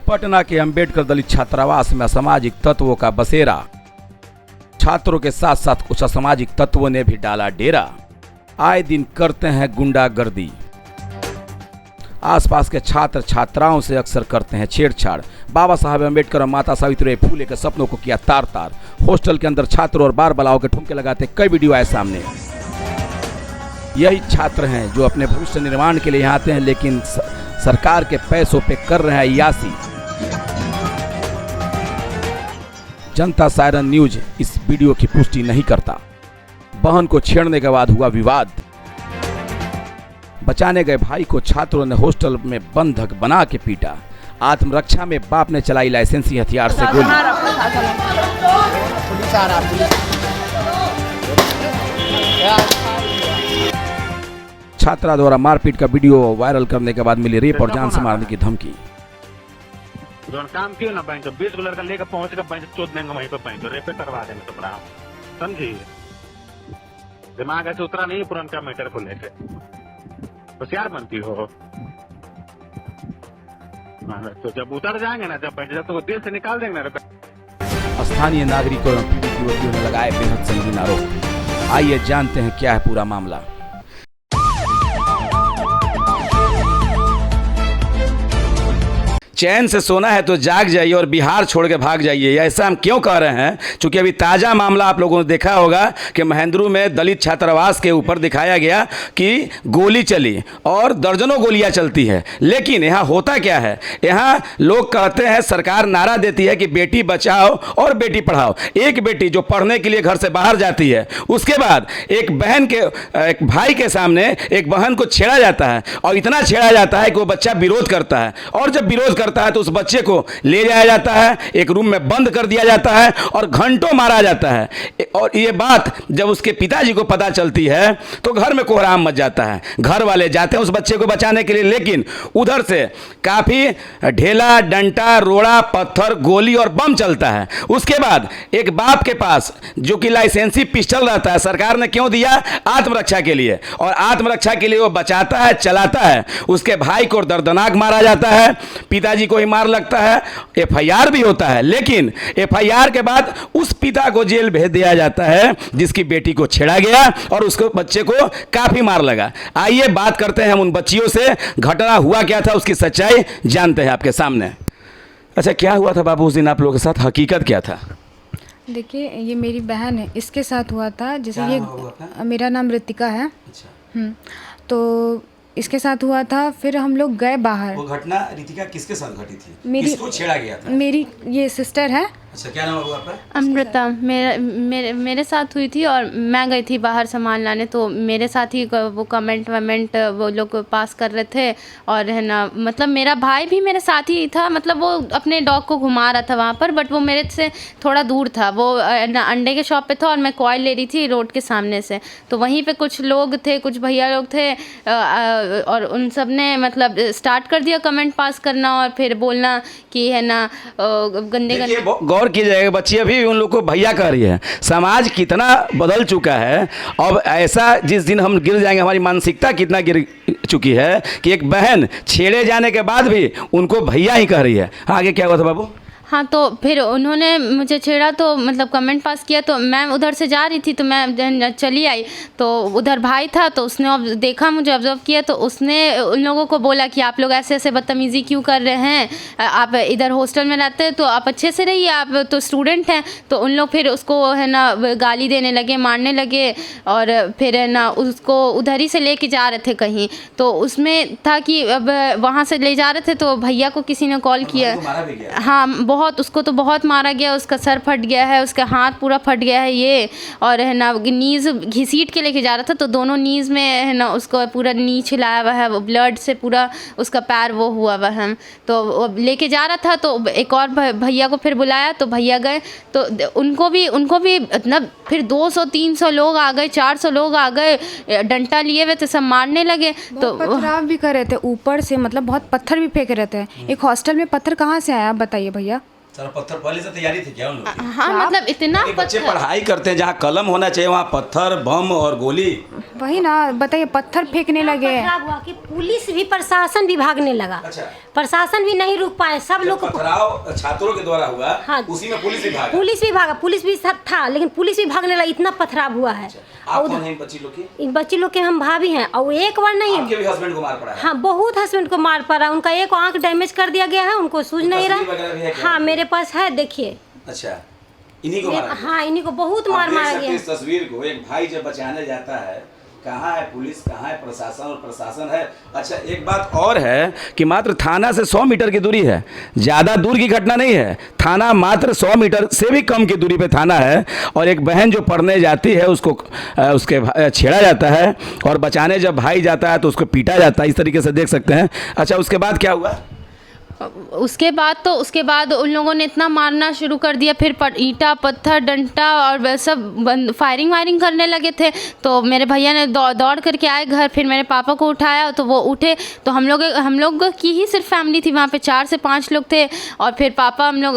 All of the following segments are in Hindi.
पटना के अंबेडकर दलित छात्रावास में असामाजिक तत्वों का बसेरा। छात्रों के साथ साथ कुछ असामाजिक तत्वों ने भी डाला डेरा। आए दिन करते हैं गुंडागर्दी। आसपास के छात्र छात्राओं से अक्सर करते हैं छेड़छाड़। बाबा साहब अम्बेडकर और माता सावित्री फूले के सपनों को किया तार तार। हॉस्टल के अंदर छात्र और बार बलाओं के ठुमके लगाते कई वीडियो आए सामने। यही छात्र हैं जो अपने भविष्य निर्माण के लिए यहाँ आते हैं, लेकिन सरकार के पैसों पे कर रहे हैं अय्यासी। जनता सायरन न्यूज इस वीडियो की पुष्टि नहीं करता। बहन को छेड़ने के बाद हुआ विवाद। बचाने गए भाई को छात्रों ने हॉस्टल में बंधक बना के पीटा। आत्मरक्षा में बाप ने चलाई लाइसेंसी हथियार से गोली। छात्रा द्वारा मारपीट का वीडियो वायरल करने के बाद मिली रेप और जान से मारने की धमकी। काम क्यों ना बैंक 20 को लड़का लेकर पहुंचेगा बैंक चोट देंगे वहीं पर बैंक रेप करवा देंगे तो बड़ा समझिए। दिमाग ऐसे उतरा नहीं पुराना मैटर को लेकर होशियार बनती हो। तो जब उतर जाएंगे ना जब बैठ जाते तो दिल से निकाल देंगे ना। स्थानीय नागरिकों और पीड़ित युवतियों ने लगाए बेहद संगीन आरोप। आइए जानते हैं क्या है पूरा मामला। चैन से सोना है तो जाग जाइए और बिहार छोड़ के भाग जाइए। ऐसा हम क्यों कह रहे हैं? क्योंकि अभी ताज़ा मामला आप लोगों ने देखा होगा कि महेंद्रू में दलित छात्रावास के ऊपर दिखाया गया कि गोली चली और दर्जनों गोलियां चलती है। लेकिन यहाँ होता क्या है? यहाँ लोग कहते हैं, सरकार नारा देती है कि बेटी बचाओ और बेटी पढ़ाओ। एक बेटी जो पढ़ने के लिए घर से बाहर जाती है, उसके बाद एक भाई के सामने एक बहन को छेड़ा जाता है और इतना छेड़ा जाता है कि वो बच्चा विरोध करता है। और जब विरोध करता है तो उस बच्चे को ले जाया जाता है, एक रूम में बंद कर दिया जाता है और घंटों मारा जाता है। और ये बात जब उसके पिताजी को पता चलती है तो घर में कोहराम मच जाता है। घर वाले जाते हैं उस बच्चे को बचाने के लिए, लेकिन उधर से काफी ढेला डंटा रोड़ा पत्थर गोली और बम चलता है। उसके बाद एक बाप के पास जो कि लाइसेंसी पिस्टल रहता है, सरकार ने क्यों दिया? आत्मरक्षा के लिए। और आत्मरक्षा के लिए वो बचाता है, चलाता है। उसके भाई को दर्दनाक मारा जाता है, पिताजी को ही मार लगता है, एफआईआर भी होता है। लेकिन एफआईआर के बाद उस पिता को जेल भेज दिया जाता है जिसकी बेटी को छेड़ा गया और उसको बच्चे को काफी मार लगा। आइए बात करते हैं हम उन बच्चियों से, घटना हुआ क्या था उसकी सच्चाई जानते हैं आपके सामने। अच्छा, क्या हुआ था बाबू उस दिन आप लोगों के साथ? हकीकत क्या था? देखिए, ये मेरी बहन है, इसके साथ हुआ था। जैसे ये मेरा नाम ऋतिका है। अच्छा। तो इसके साथ हुआ था, फिर हम लोग गए बाहर। वो घटना ऋतिका किसके साथ घटी थी? किसको छेड़ा गया था? मेरी ये सिस्टर है। अच्छा, क्या नाम हुआ आपका? अमृता। मेरे साथ हुई थी और मैं गई थी बाहर सामान लाने, तो मेरे साथ ही वो कमेंट वो लोग पास कर रहे थे। और है ना, मतलब मेरा भाई भी मेरे साथ ही था। मतलब वो अपने डॉग को घुमा रहा था वहाँ पर, बट वो मेरे से थोड़ा दूर था। वो अंडे के शॉप पे था और मैं कॉइल ले रही थी रोड के सामने से। तो वहीं पे कुछ लोग थे, कुछ भैया लोग थे, और उन सब ने मतलब स्टार्ट कर दिया कमेंट पास करना और फिर बोलना कि है ना गंदे गौर की जाएगा। बच्ची अभी उन लोग को भैया कह रही है। समाज कितना बदल चुका है। अब ऐसा जिस दिन हम गिर जाएंगे, हमारी मानसिकता कितना गिर चुकी है कि एक बहन छेड़े जाने के बाद भी उनको भैया ही कह रही है। आगे क्या हुआ था बाबू? हाँ, तो फिर उन्होंने मुझे छेड़ा, तो मतलब कमेंट पास किया। तो मैं उधर से जा रही थी तो मैं चली आई, तो उधर भाई था तो उसने देखा, मुझे ऑब्जर्व किया। तो उसने उन लोगों को बोला कि आप लोग ऐसे ऐसे बदतमीज़ी क्यों कर रहे हैं? आप इधर हॉस्टल में रहते हैं तो आप अच्छे से रहिए, आप तो स्टूडेंट हैं। तो उन लोग फिर उसको है ना गाली देने लगे, मारने लगे। और फिर है ना उसको उधर ही से लेके जा रहे थे कहीं। तो उसमें था कि अब वहाँ से ले जा रहे थे तो भैया को किसी ने कॉल किया। हाँ, बहुत, उसको तो बहुत मारा गया। उसका सर फट गया है, उसका हाथ पूरा फट गया है ये। और है ना नीज़ घसीट के लेके जा रहा था, तो दोनों नीज़ में है ना उसको पूरा नी छिलाया हुआ है, वो ब्लड से पूरा उसका पैर वो हुआ हुआ है। तो लेके जा रहा था तो एक और भैया को फिर बुलाया, तो भैया गए तो उनको भी मतलब फिर 200-300 लोग आ गए, 400 लोग आ गए, डंडा लिए हुए थे, सब मारने लगे। तो पथराव भी कर रहे थे ऊपर से, मतलब बहुत पत्थर भी फेंक रहे थे। एक हॉस्टल में पत्थर कहाँ से आया आप बताइए भैया? सर पत्थर पहले से तैयारी थी क्या उन लोग की? हाँ मतलब इतना ये बच्चे पत्थर पढ़ाई करते हैं, जहाँ कलम होना चाहिए वहाँ पत्थर, बम और गोली। वही ना, बताइए, पत्थर फेंकने लगे। खराब हुआ कि पुलिस भी, प्रशासन भी भागने लगा। अच्छा। प्रशासन भी नहीं रुक पाए, सब लोग को पथराव छात्रों के द्वारा हुआ। हाँ। उसी में पुलिस भी भागा। पुलिस भी भागा, पुलिस भी सब था, लेकिन पुलिस भी भागने लगा, इतना पथराव हुआ है। आप कौन हैं इन बच्ची लोग की? इन बच्ची लोग के हम भाभी हैं, और एक बार नहीं, आपके भी हस्बैंड को मार पड़ा है? हाँ बहुत हस्बैंड को मार पड़ा, उनका एक आंख डैमेज कर दिया गया है, उनको सूझ नहीं तस्वीर वगैरह भी है रहा। क्या? हाँ मेरे पास है, देखिए। अच्छा, इन्हीं को मारा गया? हाँ इन्हीं को बहुत आप मार देख मारा सकते हैं गया। इस तस्वीर को, एक भाई जब बचाने जाता है, कहाँ है पुलिस, कहाँ है प्रशासन, और प्रशासन है। अच्छा, एक बात और है कि मात्र थाना से 100 मीटर की दूरी है, ज़्यादा दूर की घटना नहीं है। थाना मात्र 100 मीटर से भी कम की दूरी पे थाना है, और एक बहन जो पढ़ने जाती है उसको उसके छेड़ा जाता है, और बचाने जब भाई जाता है तो उसको पीटा जाता है। इस तरीके से देख सकते हैं। अच्छा, उसके बाद क्या हुआ? उसके बाद उन लोगों ने इतना मारना शुरू कर दिया, फिर ईंटा पत्थर डंडा और सब फायरिंग वायरिंग करने लगे थे। तो मेरे भैया ने दौड़ करके आए घर, फिर मेरे पापा को उठाया तो वो उठे। तो हम लोग की ही सिर्फ फैमिली थी वहाँ पे, 4 से 5 लोग थे। और फिर पापा हम लोग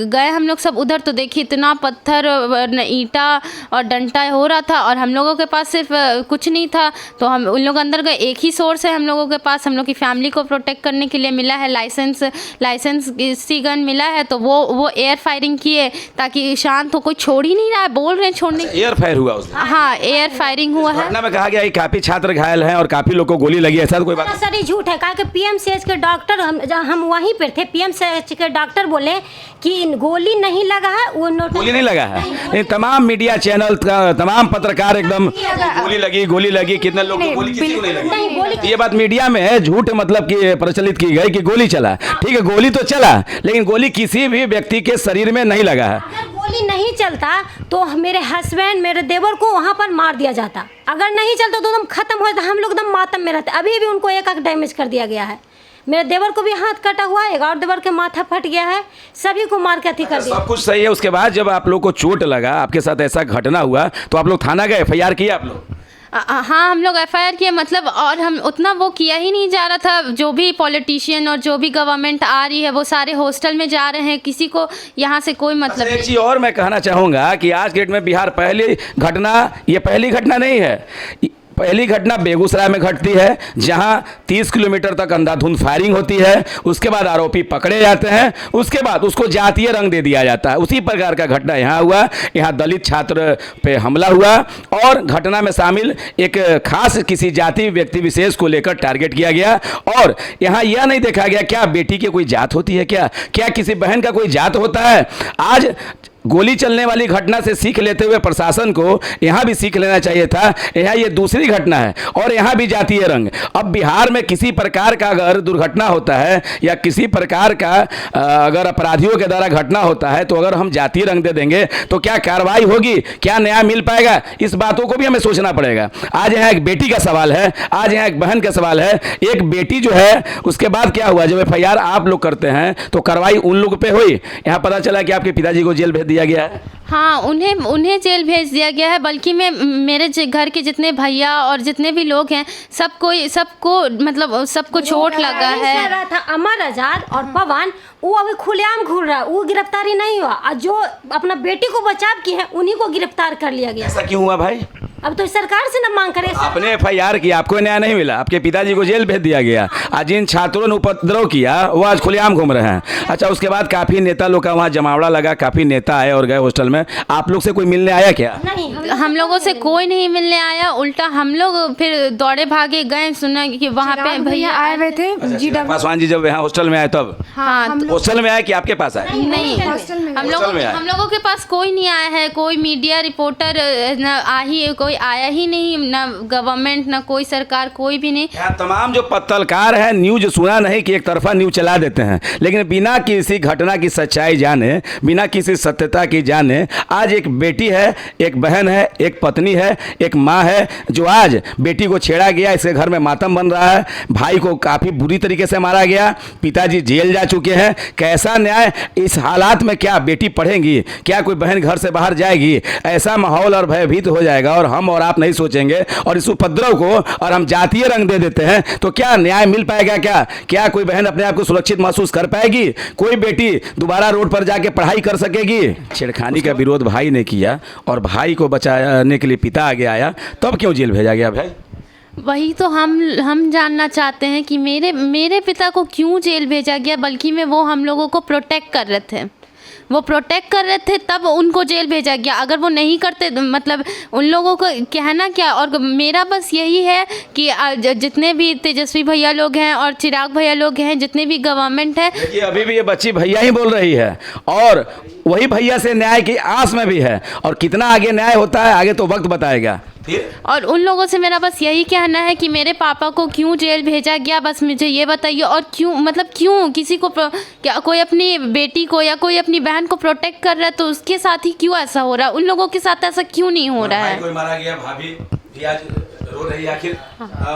गए, हम लोग सब उधर, तो देखिए इतना पत्थर ईंटा और डंडा हो रहा था, और हम लोगों के पास सिर्फ कुछ नहीं था। तो हम उन लोग अंदर गए, एक ही सोर्स है हम लोगों के पास, हम लोग की फैमिली को प्रोटेक्ट करने के लिए मिला है लाइसेंस सी गन मिला है। तो वो एयर फायरिंग किए ताकि शांत हो, कोई छोड़ ही नहीं रहा है, बोल रहे हैं छोड़ने। एयर फायर हुआ उस दिन? हाँ एयर फायरिंग हुआ है। घटना में कहा गया कि काफी छात्र घायल हैं और काफी लोग को गोली लगी है, ऐसा तो कोई बात? सर ये झूठ है, कहा कि पीएमसीएच के डॉक्टर, हम वहीं पर थे, पीएमसीएच के डॉक्टर बोले कि गोली नहीं लगा है, वो गोली नहीं लगा है। इन तमाम मीडिया चैनल, तमाम पत्रकार एकदम गोली लगी, कितने लोग को गोली, किसी को नहीं लगी। ये बात मीडिया में है, झूठ मतलब कि प्रचलित की गई कि गोली चला। ठीक है, गोली तो चला, लेकिन गोली किसी भी व्यक्ति के शरीर में नहीं लगा है। अगर गोली नहीं चलता तो मेरे हस्बैंड, मेरे देवर को वहाँ पर मार दिया जाता। अगर नहीं चलता तो एकदम खत्म हो जाता, हम लोग एकदम मातम में रहते। अभी भी उनको एक डैमेज कर दिया गया है। मेरे देवर को भी हाथ कटा हुआ है, एक और देवर के माथा फट गया है, सभी को मार के कर दिया। सब कुछ सही है। उसके बाद जब आप लोग को चोट लगा, आपके साथ ऐसा घटना हुआ, तो आप लोग थाना गए, FIR किया आप लोग? हाँ हम लोग FIR किए, मतलब, और हम उतना वो किया ही नहीं जा रहा था। जो भी पॉलिटिशियन और जो भी गवर्नमेंट आ रही है वो सारे हॉस्टल में जा रहे हैं, किसी को यहाँ से कोई मतलब एक चीज़ और मैं कहना चाहूँगा कि आज के डेट में बिहार पहली घटना नहीं है। पहली घटना बेगूसराय में घटती है, जहां 30 किलोमीटर तक अंधाधुंध फायरिंग होती है। उसके बाद आरोपी पकड़े जाते हैं, उसके बाद उसको जातीय रंग दे दिया जाता है। उसी प्रकार का घटना यहाँ हुआ। यहाँ दलित छात्र पे हमला हुआ, और घटना में शामिल एक खास किसी जाति व्यक्ति विशेष को लेकर टारगेट किया गया। और यहाँ यह नहीं देखा गया क्या बेटी की कोई जात होती है, क्या किसी बहन का कोई जात होता है। आज गोली चलने वाली घटना से सीख लेते हुए प्रशासन को यहाँ भी सीख लेना चाहिए था। यहाँ ये दूसरी घटना है, और यहाँ भी जातीय रंग। अब बिहार में किसी प्रकार का अगर दुर्घटना होता है या किसी प्रकार का अगर अपराधियों के द्वारा घटना होता है, तो अगर हम जातीय रंग दे देंगे तो क्या कार्रवाई होगी, क्या न्याय मिल पाएगा, इस बातों को भी हमें सोचना पड़ेगा। आज यहाँ एक बेटी का सवाल है, आज यहाँ एक बहन का सवाल है। एक बेटी जो है, उसके बाद क्या हुआ, जब FIR आप लोग करते हैं तो कार्रवाई उन लोग पे हुई। यहाँ पता चला कि आपके पिताजी को जेल भेज दिया गया है। हाँ उन्हें जेल भेज दिया गया है। बल्कि मेरे घर के जितने भैया और जितने भी लोग हैं, सबको चोट लगा है। रहा था अमर आजाद और पवन, वो अभी खुलेआम घूर रहा है, वो गिरफ्तारी नहीं हुआ। और जो अपना बेटी को बचाव की है, उन्हीं को गिरफ्तार कर लिया गया। ऐसा क्यों हुआ भाई? अब तो सरकार से ना मांग करे। आपने FIR किया, आपको न्याय नहीं मिला, आपके पिताजी को जेल भेज दिया गया। आज जिन छात्रों ने उपद्रव किया वो आज खुलेआम घूम रहे हैं। अच्छा, उसके बाद काफी नेता लोग का वहाँ जमावड़ा लगा, काफी नेता आए और गए हॉस्टल में। आप लोग से कोई मिलने आया क्या? नहीं, हम लोगों से कोई नहीं मिलने आया। उल्टा हम लोग फिर दौड़े भागे गए, सुना कि वहाँ पे भैया आए हुए थे। अच्छा, पासवान जी जब यहाँ हॉस्टल में आए तब? हाँ हॉस्टल में आए कि आपके पास आए? नहीं, हम लोगों के पास कोई नहीं आया है। कोई मीडिया रिपोर्टर कोई आया ही नहीं, ना गवर्नमेंट, ना कोई सरकार, कोई भी नहीं। यहाँ तमाम जो पत्रकार हैं, न्यूज सुना नहीं कि एक तरफा न्यूज चला देते हैं, लेकिन बिना किसी घटना की सच्चाई जाने, बिना किसी सत्यता की जाने, आज एक बेटी है, एक बहन है, एक पत्नी है, एक माँ है, जो आज बेटी को छेड़ा गया, इसके घर में मातम बन रहा है। भाई को काफ़ी बुरी तरीके से मारा गया, पिताजी जेल जा चुके हैं। कैसा न्याय? इस हालात में क्या बेटी पढ़ेंगी, क्या कोई बहन घर से बाहर जाएगी? ऐसा माहौल और भयभीत हो जाएगा। और हम और आप नहीं सोचेंगे और इस उपद्रव को और हम जातीय रंग दे देते हैं तो क्या न्याय मिल पाएगा? क्या कोई बहन अपने आप को सुरक्षित महसूस कर पाएगी? कोई बेटी दोबारा रोड पर जाके पढ़ाई कर सकेगी? छेड़खानी का विरोध भाई ने किया और भाई को बचाने के लिए पिता आगे आया, तब क्यों जेल भेजा गया भाई? वही तो हम जानना चाहते हैं कि मेरे पिता को क्यों जेल भेजा गया, बल्कि में वो हम लोगों को प्रोटेक्ट कर रहे थे, वो प्रोटेक्ट कर रहे थे, तब उनको जेल भेजा गया। अगर वो नहीं करते मतलब उन लोगों को कहना क्या। और मेरा बस यही है कि जितने भी तेजस्वी भैया लोग हैं और चिराग भैया लोग हैं, जितने भी गवर्नमेंट है, देखिए अभी भी ये बच्ची भैया ही बोल रही है और वही भैया से न्याय की आस में भी है, और कितना आगे न्याय होता है आगे तो वक्त बताएगा। और उन लोगों से मेरा बस यही कहना है कि मेरे पापा को क्यों जेल भेजा गया, बस मुझे ये बताइए। और क्यों, मतलब क्यों किसी को क्या कोई अपनी बेटी को या कोई अपनी बहन को प्रोटेक्ट कर रहा है तो उसके साथ ही क्यों ऐसा हो रहा है? उन लोगों के साथ ऐसा क्यों नहीं हो रहा है? कोई मारा गया, भाभी भी आज रो रही है, आखिर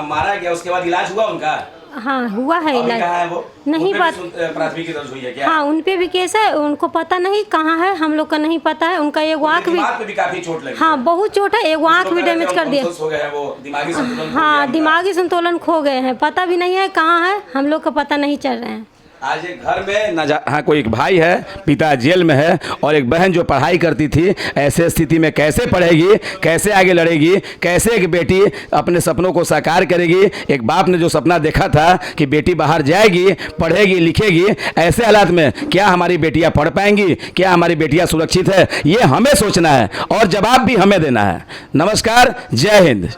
मारा गया, उसके बाद इलाज हुआ उनका? हाँ हुआ है इलाज। कहाँ है वो? नहीं पता। प्राथमिकी दर्ज हुई है क्या? हाँ उन पे भी केस है, उनको पता नहीं कहाँ है, हम लोग का नहीं पता है। उनका एक आँख भी काफी चोट लगी। हाँ बहुत चोट है, एक आँख भी डैमेज कर दिया। हो गया है वो, दिमागी संतुलन हाँ दिमागी संतुलन खो गए हैं, पता भी नहीं है कहाँ है, हम लोग का पता नहीं चल रहे हैं। आज एक घर में हाँ कोई एक भाई है, पिता जेल में है और एक बहन जो पढ़ाई करती थी, ऐसे स्थिति में कैसे पढ़ेगी, कैसे आगे लड़ेगी, कैसे एक बेटी अपने सपनों को साकार करेगी? एक बाप ने जो सपना देखा था कि बेटी बाहर जाएगी, पढ़ेगी, लिखेगी, ऐसे हालात में क्या हमारी बेटियां पढ़ पाएंगी? क्या हमारी बेटियां सुरक्षित है? ये हमें सोचना है और जवाब भी हमें देना है। नमस्कार, जय हिंद।